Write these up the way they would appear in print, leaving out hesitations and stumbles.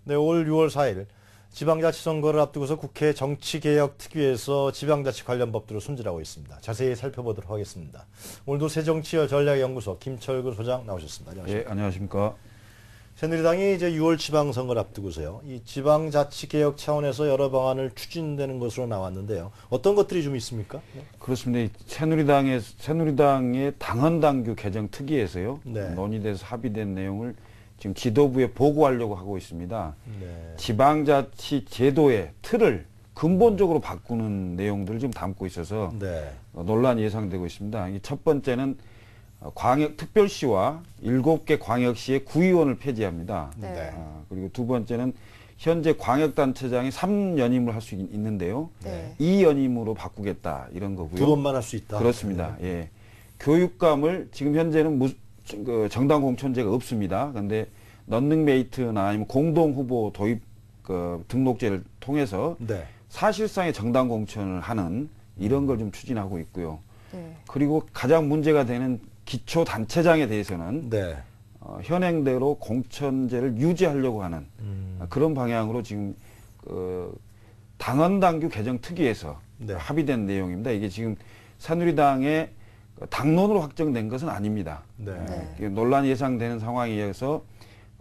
네, 올 6월 4일 지방자치선거를 앞두고서 국회 정치개혁특위에서 지방자치 관련 법들을 손질하고 있습니다. 자세히 살펴보도록 하겠습니다. 오늘도 새정치전략연구소 김철근 소장 나오셨습니다. 안녕하십니까? 예, 안녕하십니까? 새누리당이 이제 6월 지방선거를 앞두고서요, 이 지방자치개혁 차원에서 여러 방안을 추진되는 것으로 나왔는데요. 어떤 것들이 좀 있습니까? 네. 그렇습니다. 이 새누리당의 당헌당규 개정 특위에서요, 네. 논의돼서 합의된 내용을 지금 지도부에 보고하려고 하고 있습니다. 네. 지방자치 제도의 틀을 근본적으로 바꾸는 내용들을 지금 담고 있어서 네. 논란이 예상되고 있습니다. 첫 번째는 특별시와 7개 광역시의 구의원을 폐지합니다. 네. 그리고 두 번째는 현재 광역단체장이 3연임을 할 수 있는데요. 네. 2연임으로 바꾸겠다 이런 거고요. 2번만 할 수 있다. 그렇습니다. 예. 교육감을 지금 현재는 정당 공천제가 없습니다. 그런데 런닝메이트나 아니면 공동 후보 도입 등록제를 통해서 네. 사실상의 정당 공천을 하는 이런 걸 좀 추진하고 있고요. 네. 그리고 가장 문제가 되는 기초단체장에 대해서는 네. 현행대로 공천제를 유지하려고 하는 그런 방향으로 지금 당헌당규 개정 특위에서 네. 합의된 내용입니다. 이게 지금 새누리당의 당론으로 확정된 것은 아닙니다. 네. 네. 논란이 예상되는 상황이어서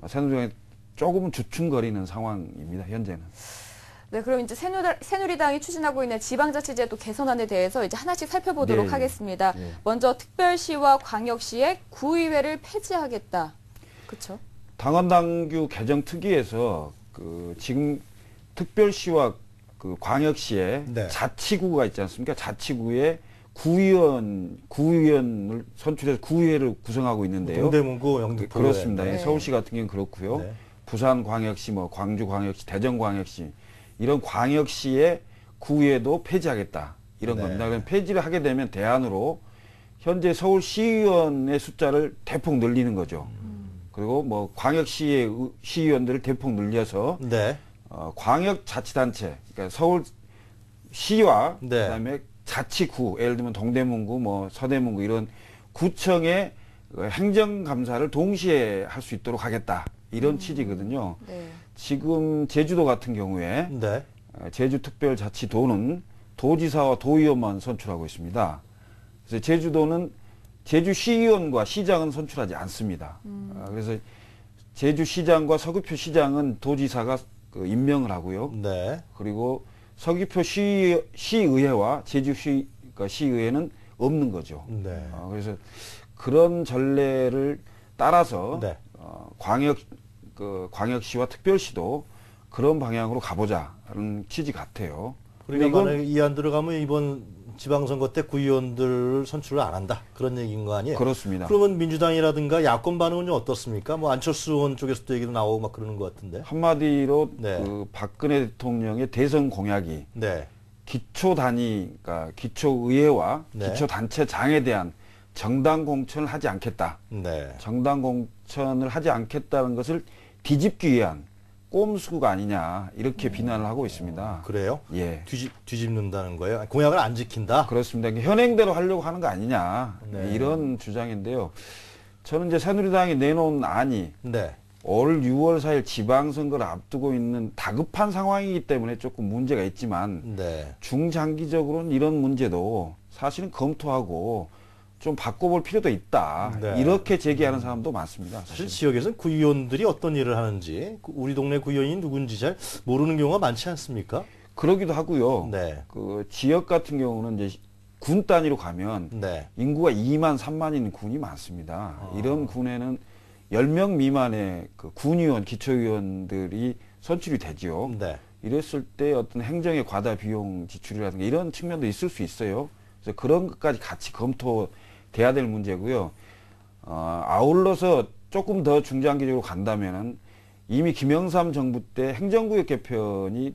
새누리당이 조금은 주춤거리는 상황입니다. 현재는. 네, 그럼 이제 새누리당이 추진하고 있는 지방자치제도 개선안에 대해서 이제 하나씩 살펴보도록 네, 하겠습니다. 네. 먼저 특별시와 광역시의 구의회를 폐지하겠다. 그렇죠? 당헌당규 개정 특위에서 지금 특별시와 광역시의 네. 자치구가 있지 않습니까? 자치구에 구의원을 선출해서 구의회를 구성하고 있는데요. 동대문구, 영등포. 그렇습니다. 네. 서울시 같은 경우는 그렇고요. 네. 부산광역시, 광주광역시, 대전광역시 이런 광역시의 구의회도 폐지하겠다 이런 네. 겁니다. 그럼 폐지를 하게 되면 대안으로 현재 서울시의원의 숫자를 대폭 늘리는 거죠. 그리고 광역시의 시의원들을 대폭 늘려서 네. 광역자치단체, 그러니까 서울시와 네. 그다음에 자치구, 예를 들면 동대문구, 서대문구 이런 구청의 행정감사를 동시에 할 수 있도록 하겠다 이런 취지거든요. 네. 지금 제주도 같은 경우에 네. 제주특별자치도는 도지사와 도의원만 선출하고 있습니다. 그래서 제주도는 제주시의원과 시장은 선출하지 않습니다. 그래서 제주시장과 서귀표 시장은 도지사가 임명을 하고요. 네. 그리고 서귀표 시의회와 시의회는 없는 거죠. 네. 그래서 그런 전례를 따라서 네. 광역시와 특별시도 그런 방향으로 가보자는 취지 같아요. 그러니까 만약에 이 안 들어가면 이번 지방선거 때 구의원들 선출을 안 한다. 그런 얘기인 거 아니에요? 그렇습니다. 그러면 민주당이라든가 야권 반응은 좀 어떻습니까? 안철수 의원 쪽에서도 얘기도 나오고 막 그러는 것 같은데. 한마디로 네. 박근혜 대통령의 대선 공약이 네. 그러니까 기초의회와 네. 기초단체장에 대한 정당 공천을 하지 않겠다. 네. 정당 공천을 하지 않겠다는 것을 뒤집기 위한 꼼수가 아니냐 이렇게 비난을 하고 있습니다. 그래요? 예, 뒤집는다는 거예요? 공약을 안 지킨다? 그렇습니다. 현행대로 하려고 하는 거 아니냐 네. 이런 주장인데요. 저는 이제 새누리당이 내놓은 안이 네. 올 6월 4일 지방선거를 앞두고 있는 다급한 상황이기 때문에 조금 문제가 있지만 네. 중장기적으로는 이런 문제도 사실은 검토하고 좀 바꿔볼 필요도 있다. 네. 이렇게 제기하는 사람도 많습니다. 사실 지역에서는 구의원들이 어떤 일을 하는지, 우리 동네 구의원이 누군지 잘 모르는 경우가 많지 않습니까? 그러기도 하고요. 네. 지역 같은 경우는 이제 군 단위로 가면 네. 인구가 2만, 3만인 군이 많습니다. 이런 군에는 10명 미만의 군의원, 기초의원들이 선출이 되죠. 네. 이랬을 때 어떤 행정의 과다 비용 지출이라든가 이런 측면도 있을 수 있어요. 그래서 그런 것까지 같이 검토돼야 될 문제고요. 아울러서 조금 더 중장기적으로 간다면은 이미 김영삼 정부 때 행정구역 개편이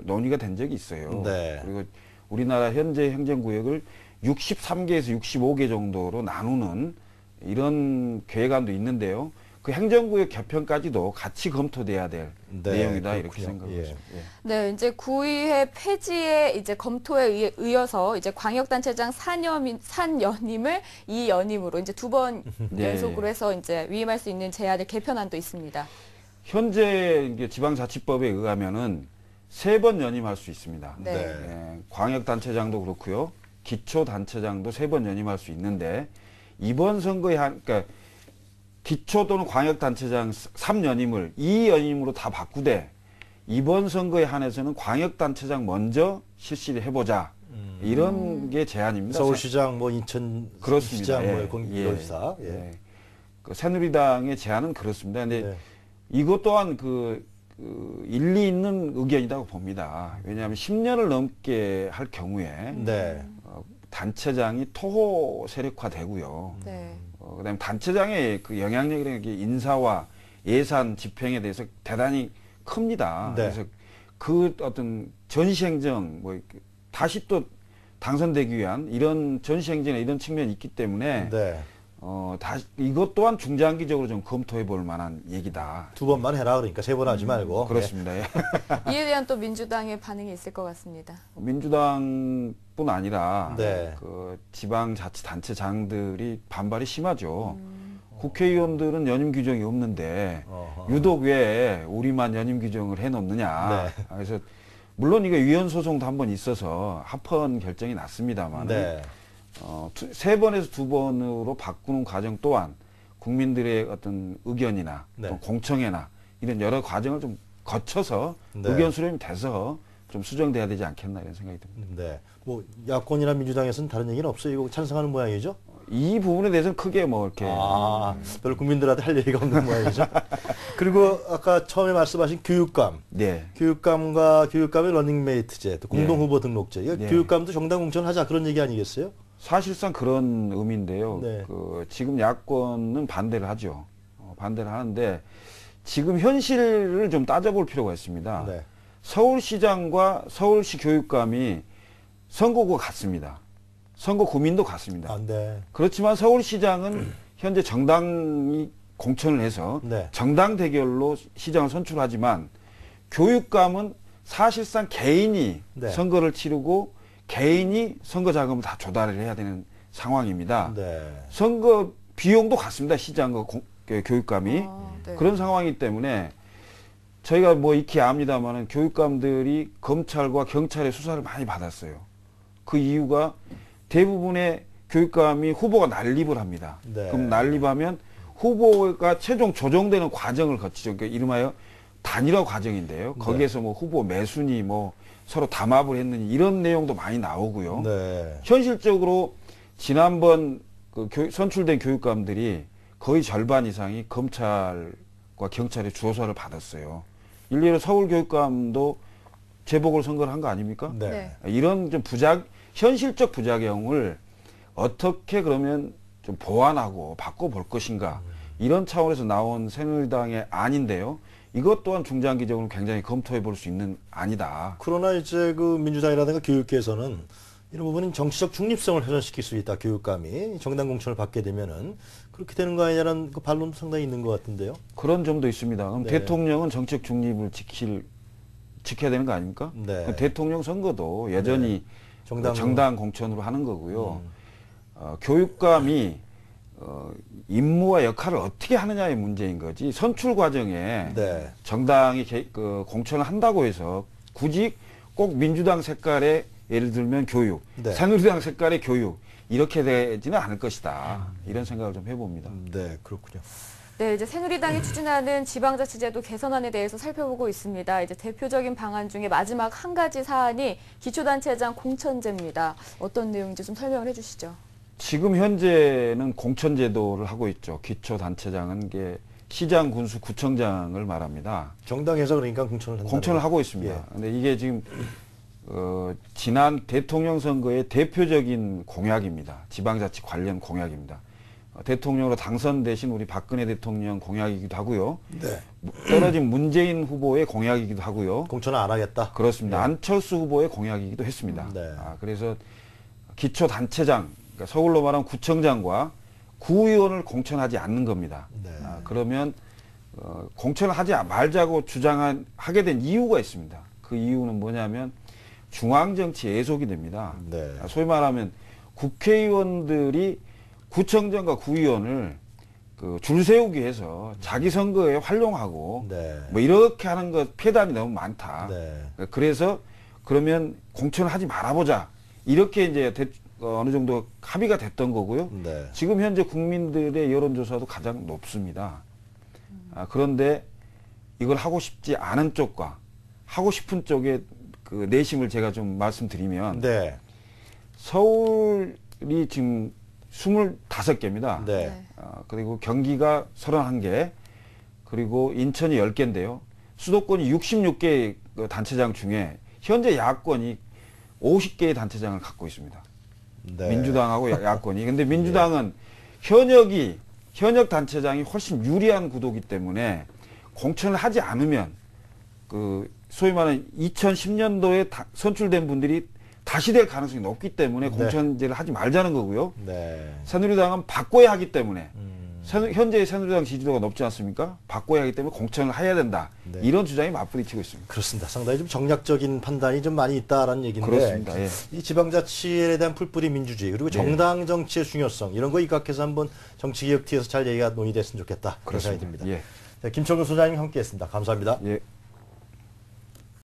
논의가 된 적이 있어요. 네. 그리고 우리나라 현재 행정구역을 63개에서 65개 정도로 나누는 이런 계획안도 있는데요. 그 행정구역 개편까지도 같이 검토돼야 될 네, 내용이다 이렇게 그렇군요. 생각하고 예. 있습니다. 예. 네, 이제 구의회 폐지의 이제 검토에 의해서 이제 광역단체장 3연임을 2연임으로 이제 2번 네. 연속으로 해서 이제 위임할 수 있는 제한을 개편안도 있습니다. 현재 이게 지방자치법에 의하면은 3번 연임할 수 있습니다. 네. 예, 광역단체장도 그렇고요. 기초단체장도 3번 연임할 수 있는데 이번 선거에 그러니까 기초 또는 광역단체장 3연임을 2연임으로 다 바꾸되 이번 선거에 한해서는 광역단체장 먼저 실시를 해보자. 이런 게 제안입니다. 서울시장, 뭐 인천 그렇습니다. 시장, 예, 뭐 공기도지사. 예. 예. 그 새누리당의 제안은 그렇습니다. 근데 네. 이것 또한 그 일리 있는 의견이라고 봅니다. 왜냐하면 10년을 넘게 할 경우에 네. 단체장이 토호 세력화되고요. 네. 그다음에 단체장의 그 영향력이라는 게 인사와 예산 집행에 대해서 대단히 큽니다. 네. 그래서 그 어떤 전시행정 뭐 다시 또 당선되기 위한 이런 전시행정에 이런 측면이 있기 때문에 네. 이것 또한 중장기적으로 좀 검토해 볼 만한 얘기다. 2번만 해라 그러니까 3번 하지 말고. 그렇습니다. 예. 이에 대한 또 민주당의 반응이 있을 것 같습니다. 민주당뿐 아니라 네. 그 지방자치단체장들이 반발이 심하죠. 국회의원들은 연임 규정이 없는데 어허. 유독 왜 우리만 연임 규정을 해놓느냐. 네. 그래서 물론 이거 위헌 소송도 한 번 있어서 합헌 결정이 났습니다만 네. 3번에서 2번으로 바꾸는 과정 또한 국민들의 어떤 의견이나 네. 또 공청회나 이런 여러 과정을 좀 거쳐서 네. 의견 수렴이 돼서 좀 수정돼야 되지 않겠나 이런 생각이 듭니다. 네. 뭐 야권이나 민주당에서는 다른 얘기는 없어요. 이거 찬성하는 모양이죠? 이 부분에 대해서는 크게 뭐 이렇게 별로 국민들한테 할 얘기가 없는 모양이죠. 그리고 아까 처음에 말씀하신 교육감. 네. 교육감의 러닝메이트제, 또 공동 네. 후보 등록제. 이거 네. 교육감도 정당 공천하자 그런 얘기 아니겠어요? 사실상 그런 의미인데요. 네. 지금 야권은 반대를 하죠. 반대를 하는데 지금 현실을 좀 따져볼 필요가 있습니다. 네. 서울시장과 서울시 교육감이 선거구가 같습니다. 선거 구민도 같습니다. 아, 네. 그렇지만 서울시장은 현재 정당이 공천을 해서 네. 정당 대결로 시장을 선출하지만 교육감은 사실상 개인이 네. 선거를 치르고 개인이 선거 자금을 다 조달을 해야 되는 상황입니다. 네. 선거 비용도 같습니다. 시장과 교육감이. 네. 그런 상황이기 때문에 저희가 뭐 익히 압니다만은 교육감들이 검찰과 경찰의 수사를 많이 받았어요. 그 이유가 대부분의 교육감이 후보가 난립을 합니다. 네. 그럼 난립하면 후보가 최종 조정되는 과정을 거치죠. 그러니까 이름하여 단일화 과정인데요. 거기에서 뭐 후보 매순위 뭐 서로 담합을 했느니 이런 내용도 많이 나오고요. 네. 현실적으로 지난번 그 선출된 교육감들이 거의 절반 이상이 검찰과 경찰의 조사를 받았어요. 일례로 서울 교육감도 재보궐 선거를 한 거 아닙니까? 네. 이런 좀 현실적 부작용을 어떻게 그러면 좀 보완하고 바꿔볼 것인가 이런 차원에서 나온 새누리당의 안인데요. 이것 또한 중장기적으로 굉장히 검토해 볼 수 있는 안이다. 그러나 이제 그 민주당이라든가 교육계에서는 이런 부분은 정치적 중립성을 훼손시킬 수 있다. 교육감이 정당 공천을 받게 되면은 그렇게 되는 거 아니냐는 그 반론도 상당히 있는 것 같은데요. 그런 점도 있습니다. 그럼 네. 대통령은 정책 중립을 지켜야 되는 거 아닙니까? 네. 그 대통령 선거도 여전히 정당 공천으로 하는 거고요. 교육감이 임무와 역할을 어떻게 하느냐의 문제인 거지 선출 과정에 네. 정당이 공천을 한다고 해서 굳이 꼭 민주당 색깔의 예를 들면 교육, 네. 새누리당 색깔의 교육 이렇게 되지는 않을 것이다. 이런 생각을 좀 해봅니다. 네, 그렇군요. 네, 이제 새누리당이 추진하는 지방자치제도 개선안에 대해서 살펴보고 있습니다. 이제 대표적인 방안 중에 마지막 한 가지 사안이 기초단체장 공천제입니다. 어떤 내용인지 좀 설명을 해주시죠. 지금 현재는 공천제도를 하고 있죠. 기초단체장은 게 시장, 군수, 구청장을 말합니다. 정당에서 그러니까 공천을 한다. 공천을 하고 있습니다. 예. 근데 이게 지금 지난 대통령 선거의 대표적인 공약입니다. 지방자치 관련 공약입니다. 대통령으로 당선되신 우리 박근혜 대통령 공약이기도 하고요. 네. 떨어진 문재인 후보의 공약이기도 하고요. 공천을 안 하겠다. 그렇습니다. 네. 안철수 후보의 공약이기도 했습니다. 네. 그래서 기초단체장, 그러니까 서울로 말하면 구청장과 구의원을 공천하지 않는 겁니다. 네. 그러면 공천을 하지 말자고 하게 된 이유가 있습니다. 그 이유는 뭐냐면 중앙정치 애속이 됩니다. 네. 소위 말하면 국회의원들이 구청장과 구의원을 그 줄 세우기 위해서 자기 선거에 활용하고 네. 뭐 이렇게 하는 것 폐단이 너무 많다. 네. 그래서 그러면 공천을 하지 말아보자. 이렇게 이제 어느 정도 합의가 됐던 거고요. 네. 지금 현재 국민들의 여론조사도 가장 높습니다. 그런데 이걸 하고 싶지 않은 쪽과 하고 싶은 쪽의 그 내심을 제가 좀 말씀드리면 네. 서울이 지금 25개입니다. 네. 그리고 경기가 31개, 그리고 인천이 10개인데요. 수도권이 66개의 그 단체장 중에 현재 야권이 50개의 단체장을 갖고 있습니다. 네. 민주당하고 야권이. 근데 민주당은 현역 단체장이 훨씬 유리한 구도이기 때문에 공천을 하지 않으면 그 소위 말하는 2010년도에 선출된 분들이 다시 될 가능성이 높기 때문에 네. 공천제를 하지 말자는 거고요. 네. 새누리당은 바꿔야 하기 때문에 현재의 새누리당 지지도가 높지 않습니까? 바꿔야 하기 때문에 공천을 해야 된다. 네. 이런 주장이 맞부딪히고 있습니다. 그렇습니다. 상당히 좀 정략적인 판단이 좀 많이 있다라는 얘기인데 그렇습니다. 예. 이 지방자치에 대한 풀뿌리 민주주의 그리고 네. 정당 정치의 중요성 이런 거 입각해서 한번 정치개혁티에서 잘 얘기가 논의됐으면 좋겠다. 그런 생각이 그렇습니다. 듭니다. 예. 네, 김철근 소장님 함께했습니다. 감사합니다. 예.